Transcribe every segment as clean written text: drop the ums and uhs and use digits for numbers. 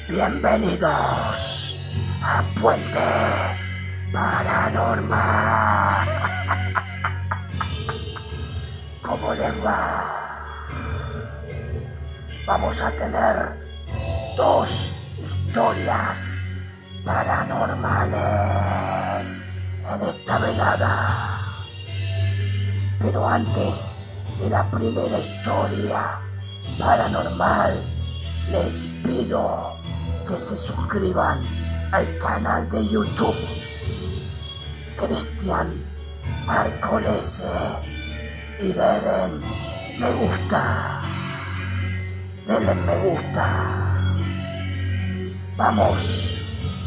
Bienvenidos a Puente Paranormal. ¿Cómo les va? Vamos a tener 2 historias paranormales en esta velada. Pero antes de la primera historia paranormal, les pido que se suscriban al canal de YouTube Cristian Arcolese y denle me gusta. Denle me gusta. Vamos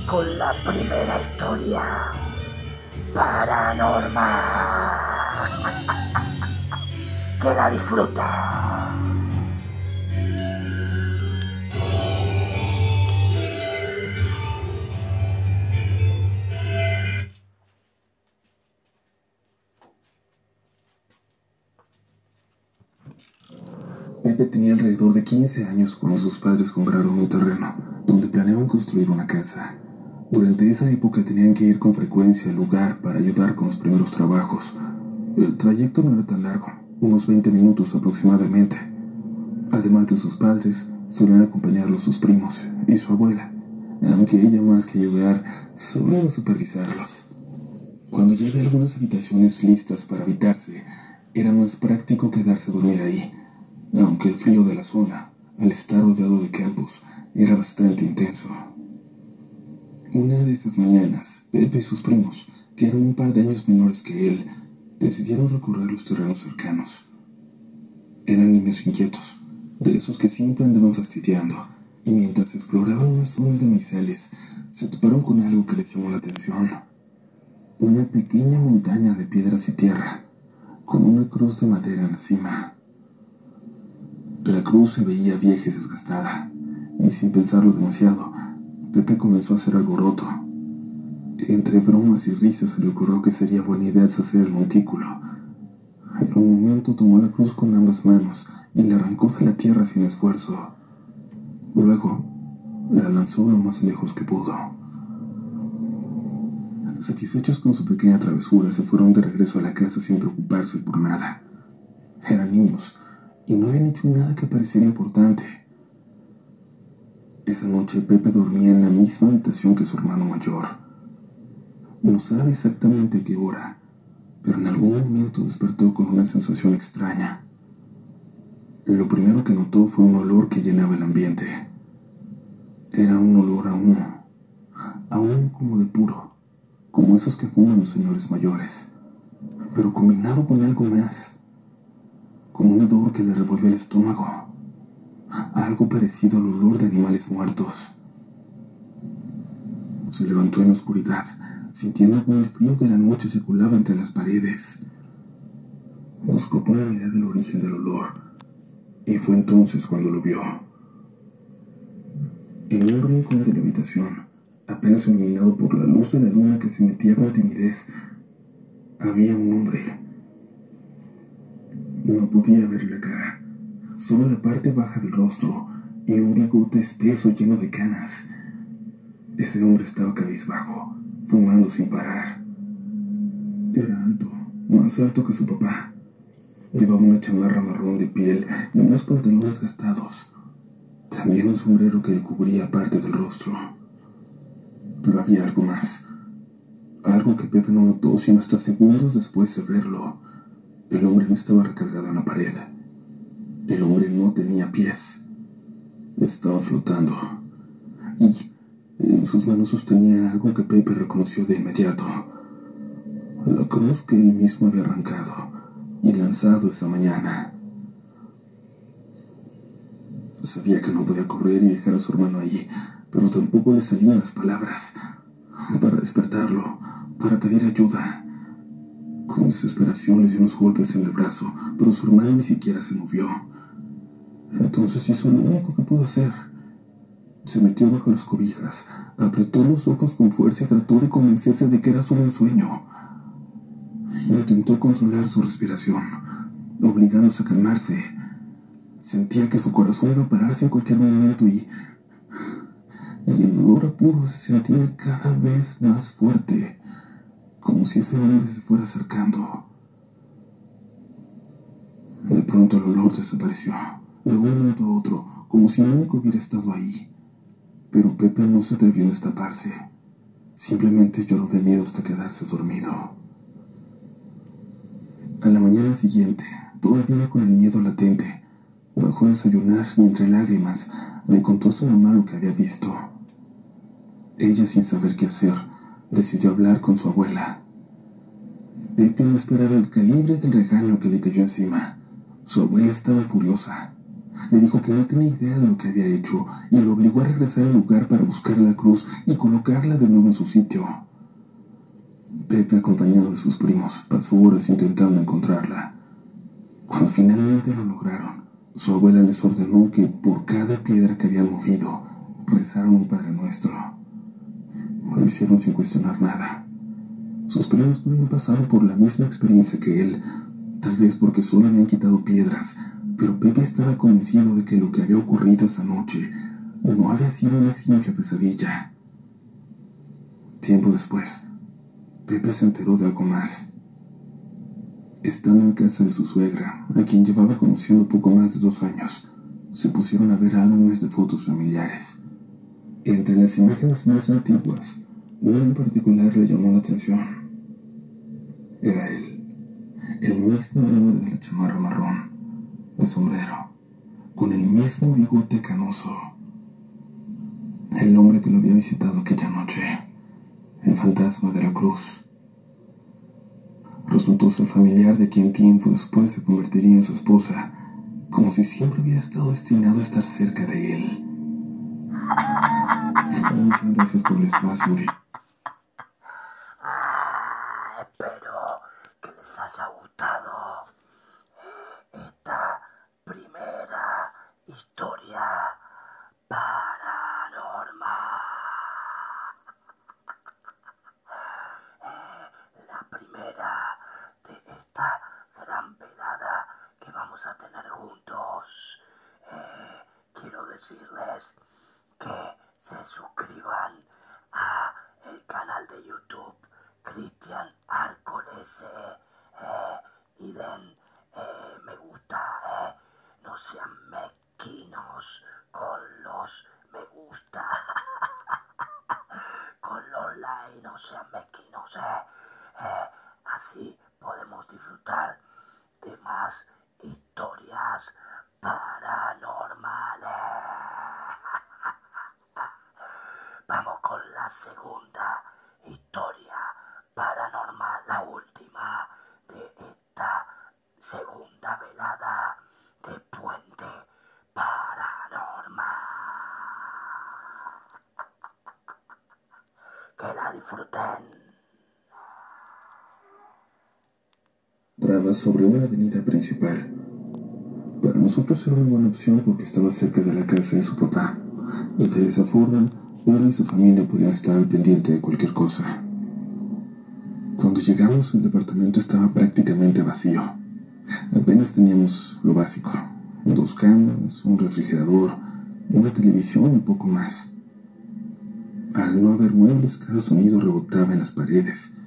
con la primera historia paranormal. Que la disfruta. Pepe tenía alrededor de 15 años cuando sus padres compraron un terreno donde planeaban construir una casa. Durante esa época tenían que ir con frecuencia al lugar para ayudar con los primeros trabajos. El trayecto no era tan largo, unos 20 minutos aproximadamente. Además de sus padres, solían acompañarlos sus primos y su abuela, aunque ella más que ayudar, solo iba a supervisarlos. Cuando ya había algunas habitaciones listas para habitarse, era más práctico quedarse a dormir ahí, aunque el frío de la zona, al estar rodeado de campos, era bastante intenso. Una de estas mañanas, Pepe y sus primos, que eran un par de años menores que él, decidieron recorrer los terrenos cercanos. Eran niños inquietos, de esos que siempre andaban fastidiando, y mientras exploraban una zona de maizales, se toparon con algo que les llamó la atención. Una pequeña montaña de piedras y tierra, con una cruz de madera en la cima. La cruz se veía vieja y desgastada, y sin pensarlo demasiado, Pepe comenzó a hacer alboroto. Entre bromas y risas se le ocurrió que sería buena idea deshacer el montículo. En un momento tomó la cruz con ambas manos y la arrancó de la tierra sin esfuerzo. Luego, la lanzó lo más lejos que pudo. Satisfechos con su pequeña travesura, se fueron de regreso a la casa sin preocuparse por nada. Eran niños y no habían hecho nada que pareciera importante. Esa noche Pepe dormía en la misma habitación que su hermano mayor. No sabe exactamente qué hora, pero en algún momento despertó con una sensación extraña. Lo primero que notó fue un olor que llenaba el ambiente. Era un olor a humo como de puro, como esos que fuman los señores mayores, pero combinado con algo más, con un hedor que le revolvió el estómago, algo parecido al olor de animales muertos. Se levantó en la oscuridad, sintiendo como el frío de la noche se colaba entre las paredes. Buscó con la mirada el origen del olor, y fue entonces cuando lo vio. En un rincón de la habitación, apenas iluminado por la luz de la luna que se metía con timidez, había un hombre. No podía ver la cara, solo la parte baja del rostro y un bigote espeso lleno de canas. Ese hombre estaba cabizbajo, fumando sin parar. Era alto, más alto que su papá. Llevaba una chamarra marrón de piel y unos pantalones gastados. También un sombrero que le cubría parte del rostro. Pero había algo más. Algo que Pepe no notó sino hasta segundos después de verlo. El hombre no estaba recargado en la pared. El hombre no tenía pies. Estaba flotando. Y en sus manos sostenía algo que Pepe reconoció de inmediato. La cruz que él mismo había arrancado y lanzado esa mañana. Sabía que no podía correr y dejar a su hermano allí, pero tampoco le salían las palabras. Para despertarlo, para pedir ayuda. Con desesperación le dio unos golpes en el brazo, pero su hermano ni siquiera se movió. Entonces hizo lo único que pudo hacer. Se metió bajo las cobijas, apretó los ojos con fuerza y trató de convencerse de que era solo un sueño. Intentó controlar su respiración, obligándose a calmarse. Sentía que su corazón iba a pararse en cualquier momento y y el olor a puro se sentía cada vez más fuerte, como si ese hombre se fuera acercando. De pronto el olor desapareció, de un momento a otro, como si nunca hubiera estado ahí. Pero Pepe no se atrevió a destaparse. Simplemente lloró de miedo hasta quedarse dormido. A la mañana siguiente, todavía con el miedo latente, bajó a desayunar y entre lágrimas le contó a su mamá lo que había visto. Ella, sin saber qué hacer, decidió hablar con su abuela. Pepe no esperaba el calibre del regaño que le cayó encima. Su abuela estaba furiosa. Le dijo que no tenía idea de lo que había hecho y lo obligó a regresar al lugar para buscar la cruz y colocarla de nuevo en su sitio. Pepe, acompañado de sus primos, pasó horas intentando encontrarla. Cuando finalmente lo lograron, su abuela les ordenó que por cada piedra que habían movido, rezaran un Padre Nuestro. Lo hicieron sin cuestionar nada. Sus primos no habían pasado por la misma experiencia que él, tal vez porque solo habían quitado piedras, pero Pepe estaba convencido de que lo que había ocurrido esa noche no había sido una simple pesadilla. Tiempo después, Pepe se enteró de algo más. Estando en casa de su suegra, a quien llevaba conociendo poco más de 2 años, se pusieron a ver álbumes de fotos familiares. Entre las imágenes más antiguas, una en particular le llamó la atención. Era él, el mismo hombre de la chamarra marrón, de sombrero, con el mismo bigote canoso. El hombre que lo había visitado aquella noche, el fantasma de la cruz. Resultó ser familiar de quien tiempo después se convertiría en su esposa, como si siempre hubiera estado destinado a estar cerca de él. Muchas gracias por el espacio, Uri. Espero que les haya gustado esta primera historia paranormal. La primera de esta gran velada que vamos a tener juntos. Quiero decirles que se suscriban a el canal de YouTube Cristian Arcolese y den me gusta, no sean mezquinos con los me gusta, con los likes, no sean mezquinos, así podemos disfrutar de más historias paranormales. Vamos con la segunda historia paranormal, la última de esta segunda velada de Puente Paranormal. Que la disfruten. Traba sobre una avenida principal. Para nosotros era una buena opción porque estaba cerca de la casa de su papá, y de esa forma él y su familia podían estar al pendiente de cualquier cosa. Cuando llegamos, el departamento estaba prácticamente vacío. Apenas teníamos lo básico: 2 camas, un refrigerador, una televisión y poco más. Al no haber muebles, cada sonido rebotaba en las paredes.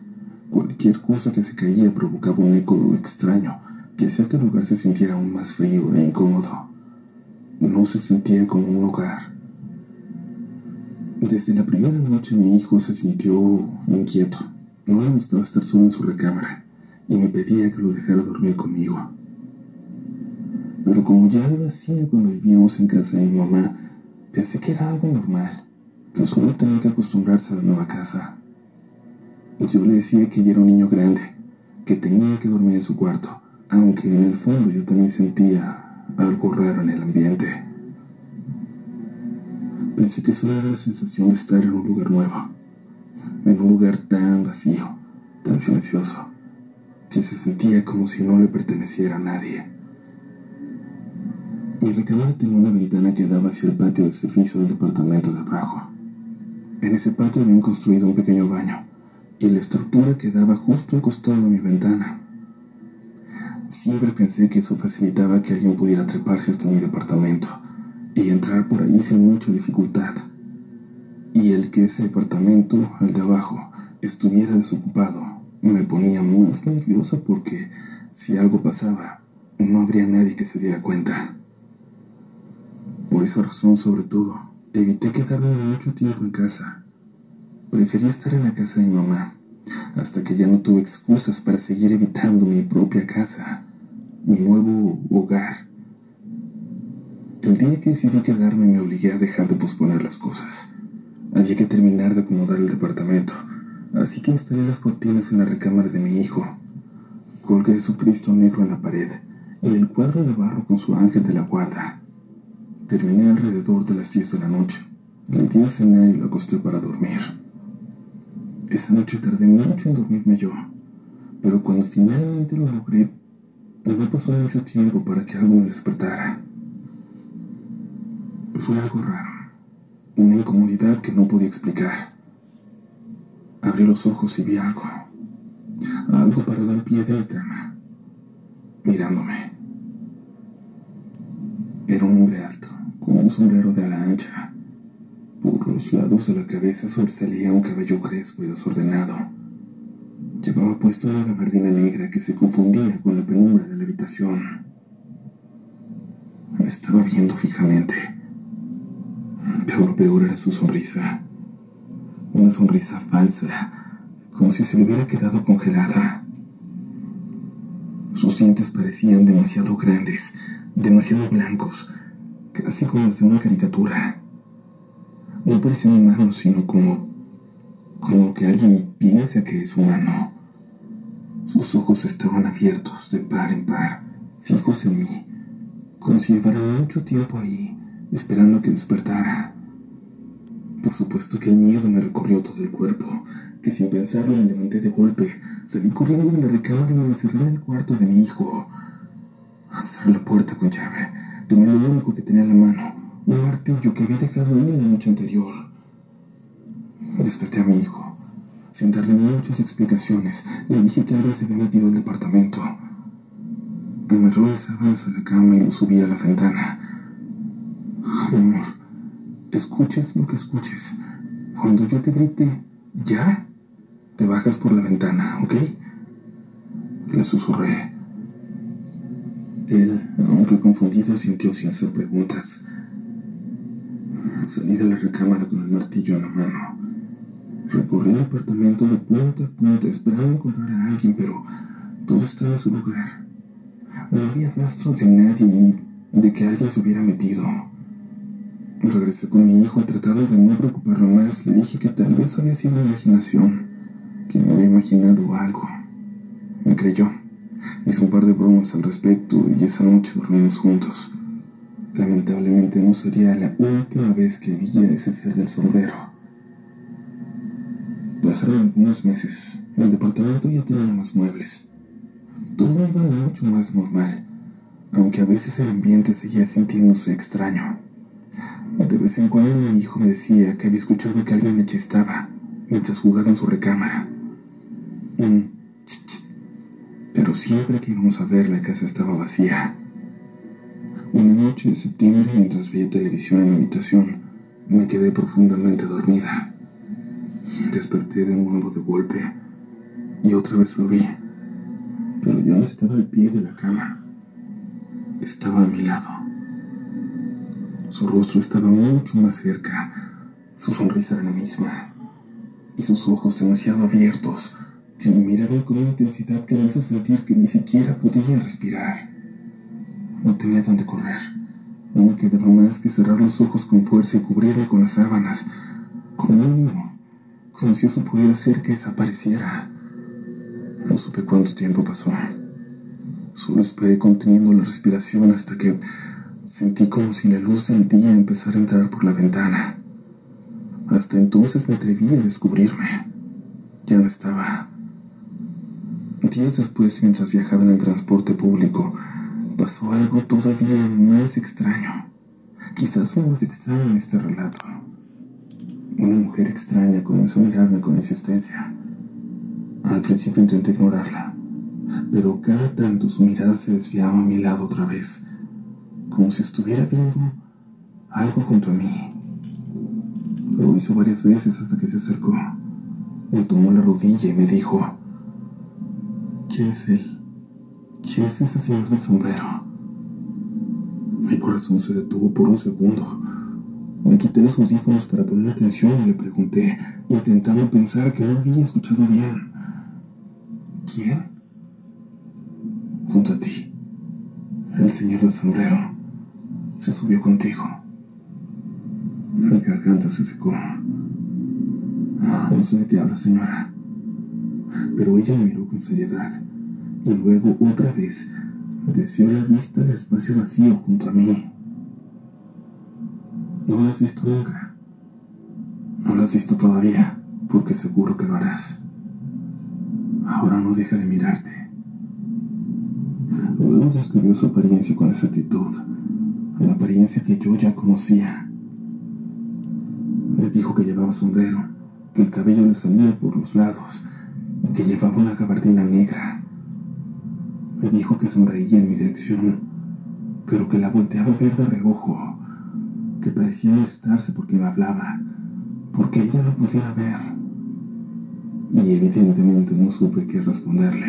Cualquier cosa que se caía provocaba un eco extraño que hacía que el lugar se sintiera aún más frío e incómodo. No se sentía como un hogar. Desde la primera noche mi hijo se sintió inquieto. No le gustaba estar solo en su recámara y me pedía que lo dejara dormir conmigo. Pero como ya lo hacía cuando vivíamos en casa de mi mamá, pensé que era algo normal, que solo tenía que acostumbrarse a la nueva casa. Yo le decía que ya era un niño grande, que tenía que dormir en su cuarto, aunque en el fondo yo también sentía algo raro en el ambiente. Pensé que solo era la sensación de estar en un lugar nuevo, en un lugar tan vacío, tan silencioso, que se sentía como si no le perteneciera a nadie. Mi recámara tenía una ventana que daba hacia el patio de servicio del departamento de abajo. En ese patio habían construido un pequeño baño, y la estructura quedaba justo al costado de mi ventana. Siempre pensé que eso facilitaba que alguien pudiera treparse hasta mi departamento y entrar por ahí sin mucha dificultad. y el que ese departamento, el de abajo, estuviera desocupado me ponía más nerviosa porque si algo pasaba, no habría nadie que se diera cuenta. Por esa razón, sobre todo, evité quedarme mucho tiempo en casa. Preferí estar en la casa de mi mamá, hasta que ya no tuve excusas para seguir evitando mi propia casa, mi nuevo hogar. El día que decidí quedarme me obligué a dejar de posponer las cosas. Había que terminar de acomodar el departamento, así que instalé las cortinas en la recámara de mi hijo. Colgué su Cristo negro en la pared y el cuadro de barro con su ángel de la guarda. Terminé alrededor de las 10 de la noche. Le di a cenar y lo acosté para dormir. Esa noche tardé mucho en dormirme yo, pero cuando finalmente lo logré, no pasó mucho tiempo para que algo me despertara. Fue algo raro, una incomodidad que no podía explicar. Abrí los ojos y vi algo parado en pie de mi cama, mirándome. Era un hombre alto, con un sombrero de ala ancha. Por los lados de la cabeza sobresalía un cabello crespo y desordenado. Llevaba puesta una gabardina negra que se confundía con la penumbra de la habitación. Me estaba viendo fijamente, pero lo peor era su sonrisa. Una sonrisa falsa, como si se le hubiera quedado congelada. Sus dientes parecían demasiado grandes, demasiado blancos, casi como los de una caricatura. No parecía humano, sino como que alguien piensa que es humano. Sus ojos estaban abiertos de par en par, fijos en mí, como si llevaran mucho tiempo ahí, esperando a que despertara. Por supuesto que el miedo me recorrió todo el cuerpo, que sin pensarlo me levanté de golpe, salí corriendo de la recámara y me encerré en el cuarto de mi hijo. Cerré la puerta con llave, tomé lo único que tenía en la mano, un martillo que había dejado ahí la noche anterior. Desperté a mi hijo. Sin darle muchas explicaciones, le dije que alguien se había metido al departamento. Amarró las sábanas a la cama y lo subí a la ventana. Mi amor, escuches lo que escuches. Cuando yo te grite, ¿ya? Te bajas por la ventana, ¿ok? Le susurré. Él, aunque confundido, sintió sin hacer preguntas. Salí de la recámara con el martillo en la mano. Recorrí el departamento de punta a punta, esperando encontrar a alguien, pero todo estaba en su lugar. No había rastro de nadie ni de que alguien se hubiera metido. Regresé con mi hijo y, tratando de no preocuparlo más, le dije que tal vez había sido una imaginación, que me había imaginado algo. Me creyó. Hizo un par de bromas al respecto y esa noche dormimos juntos. Lamentablemente no sería la última vez que vi a ese ser del sombrero. Pasaron algunos meses. El departamento ya tenía más muebles. Todo iba mucho más normal, aunque a veces el ambiente seguía sintiéndose extraño. De vez en cuando mi hijo me decía que había escuchado que alguien me chistaba mientras jugaba en su recámara. Un ch, ch. Pero siempre que íbamos a ver, la casa estaba vacía. Una noche de septiembre, mientras veía televisión en mi habitación, me quedé profundamente dormida. Desperté de nuevo de golpe y otra vez lo vi, pero ya no estaba al pie de la cama. Estaba a mi lado. Su rostro estaba mucho más cerca, su sonrisa era la misma, y sus ojos demasiado abiertos, que me miraron con una intensidad que me hizo sentir que ni siquiera podía respirar. No tenía dónde correr. No me quedaba más que cerrar los ojos con fuerza y cubrirme con las sábanas, como un niño, como si eso pudiera hacer que desapareciera. No supe cuánto tiempo pasó. Solo esperé conteniendo la respiración hasta que sentí como si la luz del día empezara a entrar por la ventana. Hasta entonces me atreví a descubrirme. Ya no estaba. Días después, mientras viajaba en el transporte público, pasó algo todavía más extraño. Quizás lo más extraño en este relato. Una mujer extraña comenzó a mirarme con insistencia. Al principio intenté ignorarla, pero cada tanto su mirada se desviaba a mi lado otra vez, como si estuviera viendo algo junto a mí. Lo hizo varias veces hasta que se acercó. Me tomó la rodilla y me dijo: ¿quién es él? ¿Quién es ese señor del sombrero? Mi corazón se detuvo por un segundo. Me quité los audífonos para poner atención y le pregunté, intentando pensar que no había escuchado bien. ¿Quién? Junto a ti. El señor del sombrero se subió contigo. Mi garganta se secó. No sé de qué habla, señora. Pero ella me miró con seriedad y luego otra vez desvió la vista al espacio vacío junto a mí. No lo has visto nunca. No lo has visto todavía, porque seguro que lo harás. Ahora no deja de mirarte. Luego describió su apariencia con exactitud, la apariencia que yo ya conocía. Le dijo que llevaba sombrero, que el cabello le salía por los lados y que llevaba una gabardina negra. Me dijo que sonreía en mi dirección, pero que la volteaba a ver de reojo, que parecía molestarse porque me hablaba, porque ella no pudiera ver. Y evidentemente no supe qué responderle.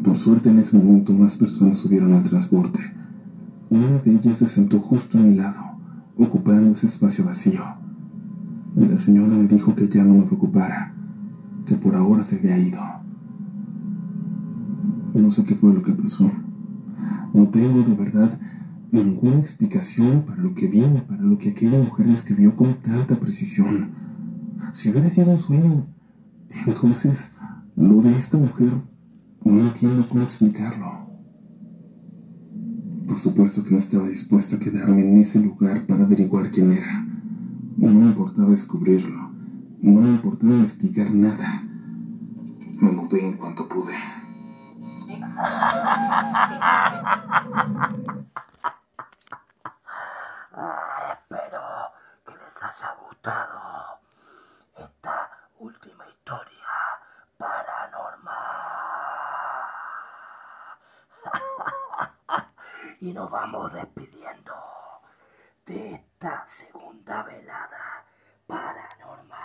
Por suerte en ese momento más personas subieron al transporte. Una de ellas se sentó justo a mi lado, ocupando ese espacio vacío. Y la señora me dijo que ya no me preocupara, que por ahora se había ido. No sé qué fue lo que pasó. No tengo de verdad ninguna explicación para lo que vi ni para lo que aquella mujer describió con tanta precisión. Si hubiera sido un sueño, entonces lo de esta mujer no entiendo cómo explicarlo. Por supuesto que no estaba dispuesto a quedarme en ese lugar para averiguar quién era. No me importaba descubrirlo. No me importaba investigar nada. Me mudé en cuanto pude. Espero que les haya gustado esta última historia paranormal. Y nos vamos despidiendo de esta segunda velada paranormal.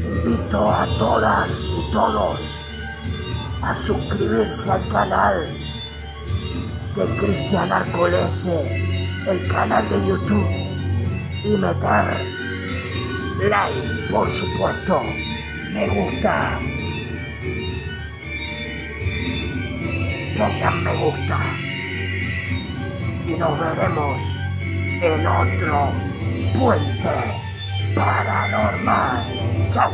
Invito a todas y todos a suscribirse al canal de Cristian Arcolese, el canal de YouTube, y meter like, por supuesto, me gusta. Pongan me gusta y nos veremos en otro puente paranormal. Chau.